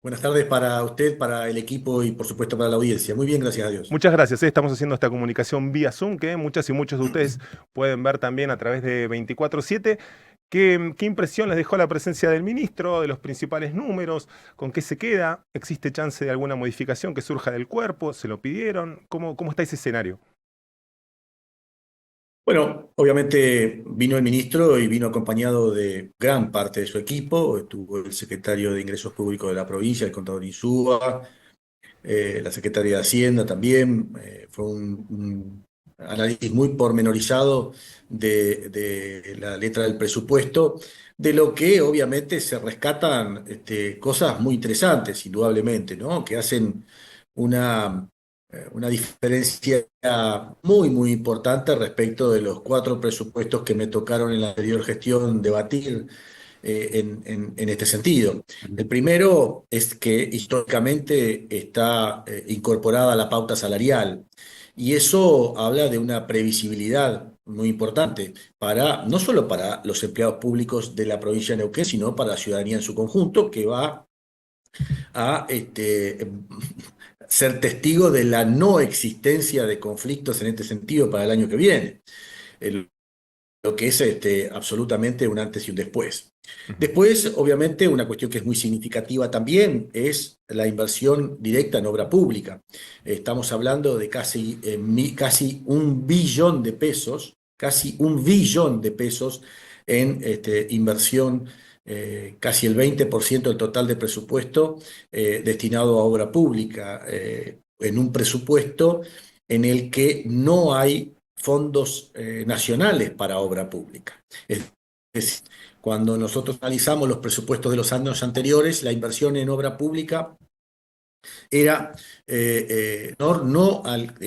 Buenas tardes para usted, para el equipo y por supuesto para la audiencia. Muy bien, gracias a Dios. Muchas gracias. Estamos haciendo esta comunicación vía Zoom que muchas y muchos de ustedes pueden ver también a través de 24/7. ¿Qué impresión les dejó la presencia del ministro, de los principales números? ¿Con qué se queda? ¿Existe chance de alguna modificación que surja del cuerpo? ¿Se lo pidieron? ¿Cómo está ese escenario? Bueno, obviamente vino el ministro y vino acompañado de gran parte de su equipo. Estuvo el secretario de Ingresos Públicos de la provincia, el contador Insúa, la secretaria de Hacienda también. Fue un análisis muy pormenorizado de la letra del presupuesto, de lo que obviamente se rescatan cosas muy interesantes, indudablemente, ¿no? Que hacen una, una diferencia muy, muy importante respecto de los cuatro presupuestos que me tocaron en la anterior gestión debatir en este sentido. El primero es que históricamente está incorporada la pauta salarial y eso habla de una previsibilidad muy importante para, no solo para los empleados públicos de la provincia de Neuquén, sino para la ciudadanía en su conjunto, que va a ser testigo de la no existencia de conflictos en este sentido para el año que viene. El- lo que es absolutamente un antes y un después. Ujú. Después, obviamente, una cuestión que es muy significativa también es la inversión directa en obra pública. Estamos hablando de casi 1 billón de pesos, casi 1 billón de pesos en inversión, casi el 20% del total de presupuesto destinado a obra pública, en un presupuesto en el que no hay fondos nacionales para obra pública. Es decir, cuando nosotros analizamos los presupuestos de los años anteriores, la inversión en obra pública era,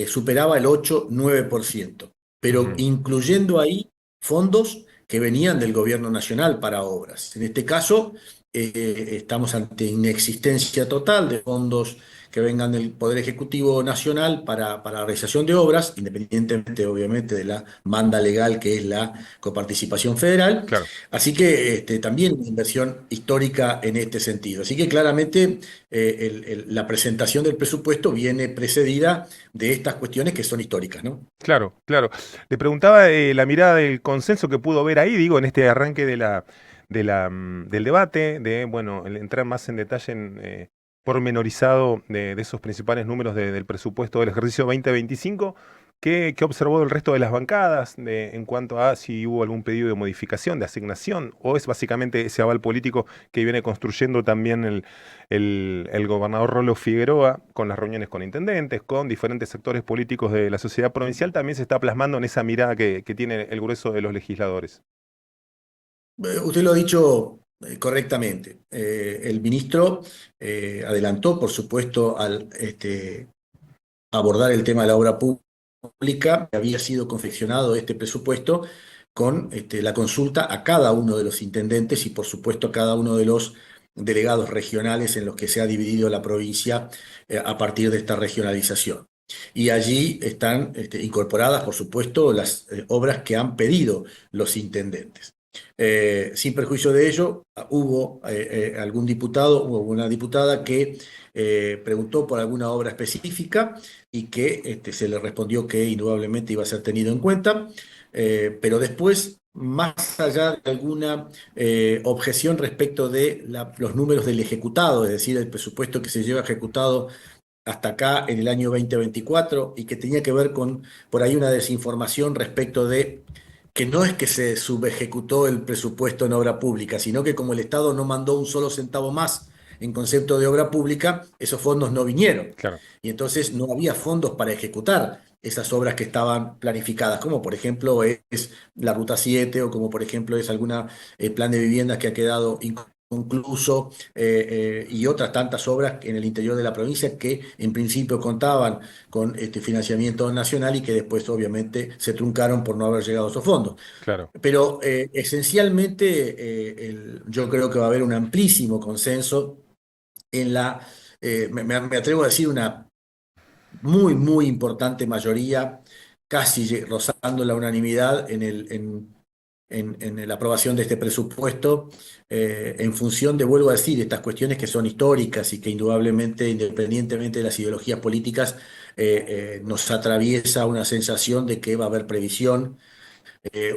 superaba el 8-9%, pero Ujú. incluyendo ahí fondos que venían del gobierno nacional para obras. En este caso, estamos ante inexistencia total de fondos que vengan del Poder Ejecutivo Nacional para la realización de obras, independientemente obviamente de la manda legal que es la coparticipación federal. Claro. Así que también una inversión histórica en este sentido. Así que claramente la presentación del presupuesto viene precedida de estas cuestiones que son históricas, ¿no? Claro, claro. Le preguntaba la mirada del consenso que pudo ver ahí, digo, en este arranque del debate, bueno, el entrar más en detalle pormenorizado de esos principales números del presupuesto del ejercicio 2025. ¿Qué observó del resto de las bancadas en cuanto a si hubo algún pedido de modificación, de asignación, o es básicamente ese aval político que viene construyendo también el gobernador Rolo Figueroa, con las reuniones con intendentes, con diferentes sectores políticos de la sociedad provincial, también se está plasmando en esa mirada que tiene el grueso de los legisladores? Usted lo ha dicho correctamente. El ministro adelantó, por supuesto, al abordar el tema de la obra pública, había sido confeccionado este presupuesto con la consulta a cada uno de los intendentes y, por supuesto, a cada uno de los delegados regionales en los que se ha dividido la provincia a partir de esta regionalización. Y allí están incorporadas, por supuesto, las obras que han pedido los intendentes. Sin perjuicio de ello, hubo algún diputado, hubo una diputada que preguntó por alguna obra específica y que se le respondió que indudablemente iba a ser tenido en cuenta, pero después, más allá de alguna objeción respecto de los números del ejecutado, es decir, el presupuesto que se lleva ejecutado hasta acá en el año 2024 y que tenía que ver con por ahí una desinformación respecto de que no es que se subejecutó el presupuesto en obra pública, sino que como el Estado no mandó un solo centavo más en concepto de obra pública, esos fondos no vinieron. Claro. Y entonces no había fondos para ejecutar esas obras que estaban planificadas, como por ejemplo es la Ruta 7 o como por ejemplo es alguna plan de viviendas que ha quedado inconcluso, y otras tantas obras en el interior de la provincia que en principio contaban con este financiamiento nacional y que después obviamente se truncaron por no haber llegado a esos fondos. Claro. Pero esencialmente yo creo que va a haber un amplísimo consenso en me atrevo a decir una muy, muy importante mayoría, casi rozando la unanimidad en la aprobación de este presupuesto, en función de, vuelvo a decir, estas cuestiones que son históricas y que indudablemente, independientemente de las ideologías políticas, nos atraviesa una sensación de que va a haber previsión,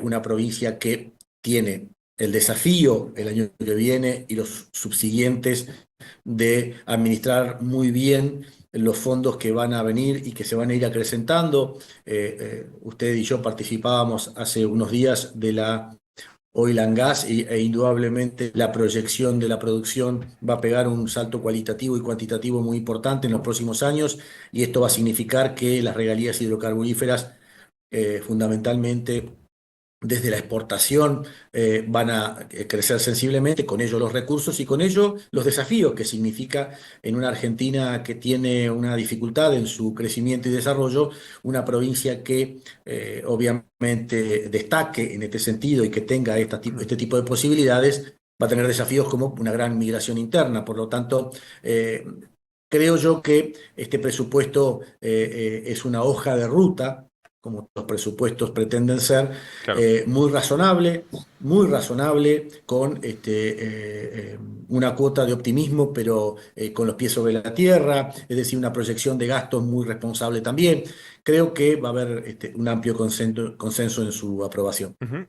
una provincia que tiene el desafío el año que viene y los subsiguientes de administrar muy bien los fondos que van a venir y que se van a ir acrecentando. Usted y yo participábamos hace unos días de la Oil and Gas e indudablemente la proyección de la producción va a pegar un salto cualitativo y cuantitativo muy importante en los próximos años, y esto va a significar que las regalías hidrocarburíferas, fundamentalmente desde la exportación, van a crecer sensiblemente, con ello los recursos y con ello los desafíos que significa en una Argentina que tiene una dificultad en su crecimiento y desarrollo, una provincia que obviamente destaque en este sentido y que tenga este tipo de posibilidades, va a tener desafíos como una gran migración interna. Por lo tanto, eh, creo yo que este presupuesto es una hoja de ruta, como los presupuestos pretenden ser, Claro. muy razonable, con una cuota de optimismo, pero con los pies sobre la tierra, es decir, una proyección de gastos muy responsable también. Creo que va a haber un amplio consenso en su aprobación. Ujú.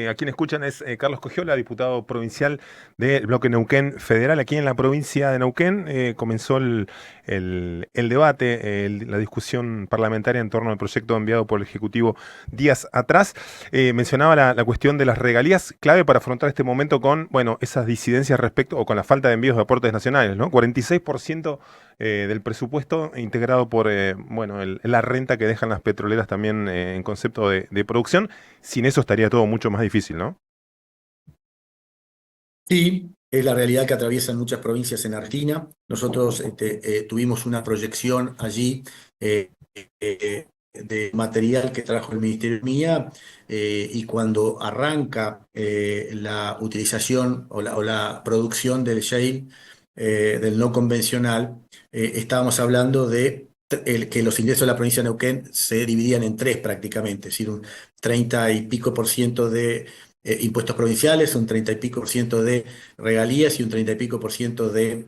A quien escuchan es Carlos Cogiola, diputado provincial del bloque Neuquén Federal. Aquí en la provincia de Neuquén comenzó el debate, la discusión parlamentaria en torno al proyecto enviado por el Ejecutivo días atrás. Mencionaba la cuestión de las regalías, clave para afrontar este momento con, bueno, esas disidencias respecto o con la falta de envíos de aportes nacionales, ¿no? 46% del presupuesto integrado por, bueno, la renta que dejan las petroleras también en concepto de producción. Sin eso estaría todo mucho más difícil, ¿no? Sí, es la realidad que atraviesan muchas provincias en Argentina. Nosotros tuvimos una proyección allí, de material que trajo el Ministerio de Economía, y cuando arranca la utilización o la producción del shale, del no convencional, estábamos hablando de que los ingresos de la provincia de Neuquén se dividían en tres prácticamente, es decir, un 30 y pico por ciento de impuestos provinciales, un 30 y pico por ciento de regalías y un 30 y pico por ciento de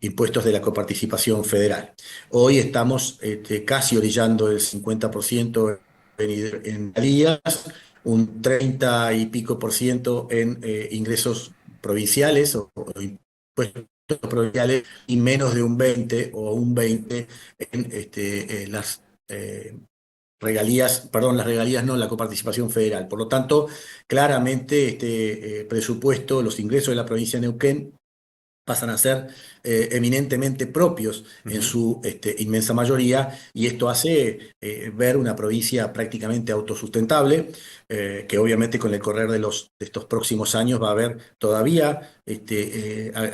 impuestos de la coparticipación federal. Hoy estamos casi orillando el 50% en regalías, un 30 y pico por ciento en ingresos provinciales o impuestos provinciales, y menos de un 20 o un 20 en las regalías, perdón, las regalías no, la coparticipación federal. Por lo tanto, claramente este presupuesto, los ingresos de la provincia de Neuquén pasan a ser eminentemente propios en Ujú. su inmensa mayoría, y esto hace ver una provincia prácticamente autosustentable, que obviamente con el correr de estos próximos años va a haber todavía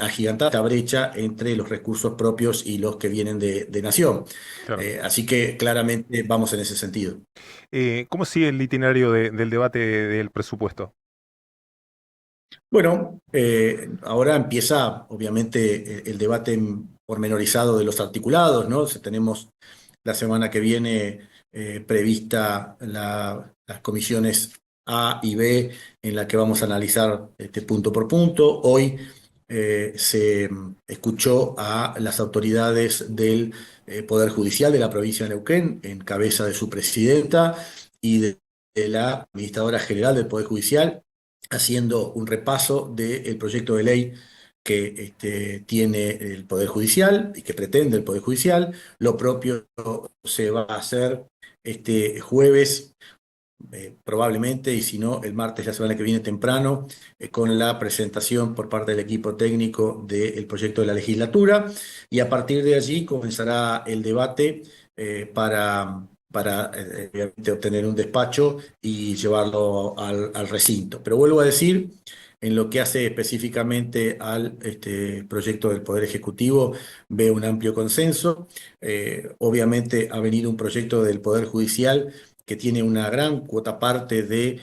agigantada esta brecha entre los recursos propios y los que vienen de nación. Claro. Así que claramente vamos en ese sentido. ¿Cómo sigue el itinerario del debate del presupuesto? Bueno, ahora empieza obviamente el debate pormenorizado de los articulados, ¿no? Tenemos la semana que viene prevista las comisiones A y B, en la que vamos a analizar punto por punto. Hoy se escuchó a las autoridades del Poder Judicial de la provincia de Neuquén, en cabeza de su presidenta y de la administradora general del Poder Judicial, haciendo un repaso del proyecto de ley que tiene el Poder Judicial y que pretende el Poder Judicial. Lo propio se va a hacer este jueves, probablemente, y si no, el martes, la semana que viene temprano, con la presentación por parte del equipo técnico del proyecto de la legislatura, y a partir de allí comenzará el debate para obviamente obtener un despacho y llevarlo al recinto. Pero vuelvo a decir, en lo que hace específicamente al proyecto del Poder Ejecutivo, veo un amplio consenso. Obviamente ha venido un proyecto del Poder Judicial que tiene una gran cuota parte de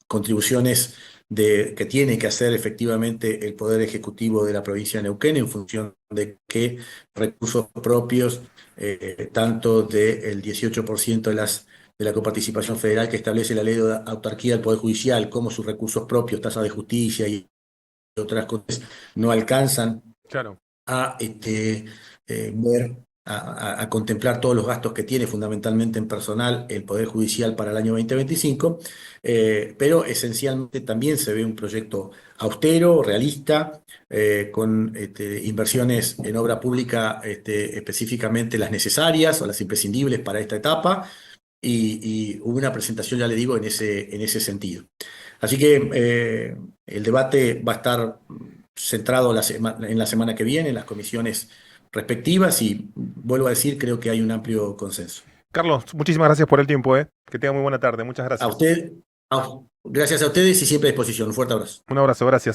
contribuciones que tiene que hacer efectivamente el Poder Ejecutivo de la provincia de Neuquén, en función de qué recursos propios, tanto del 18% de las de la coparticipación federal que establece la ley de autarquía del Poder Judicial, cómo sus recursos propios, tasas de justicia y otras cosas no alcanzan Claro. a ver, a contemplar todos los gastos que tiene fundamentalmente en personal el Poder Judicial para el año 2025, pero esencialmente también se ve un proyecto austero, realista, con inversiones en obra pública específicamente las necesarias o las imprescindibles para esta etapa, y hubo una presentación, ya le digo, en ese sentido. Así que el debate va a estar centrado en la semana que viene, en las comisiones respectivas, y vuelvo a decir, creo que hay un amplio consenso. Carlos, muchísimas gracias por el tiempo, ¿eh? Que tenga muy buena tarde. Muchas A gracias. usted, gracias a ustedes y siempre a disposición. Un fuerte abrazo. Un abrazo, gracias.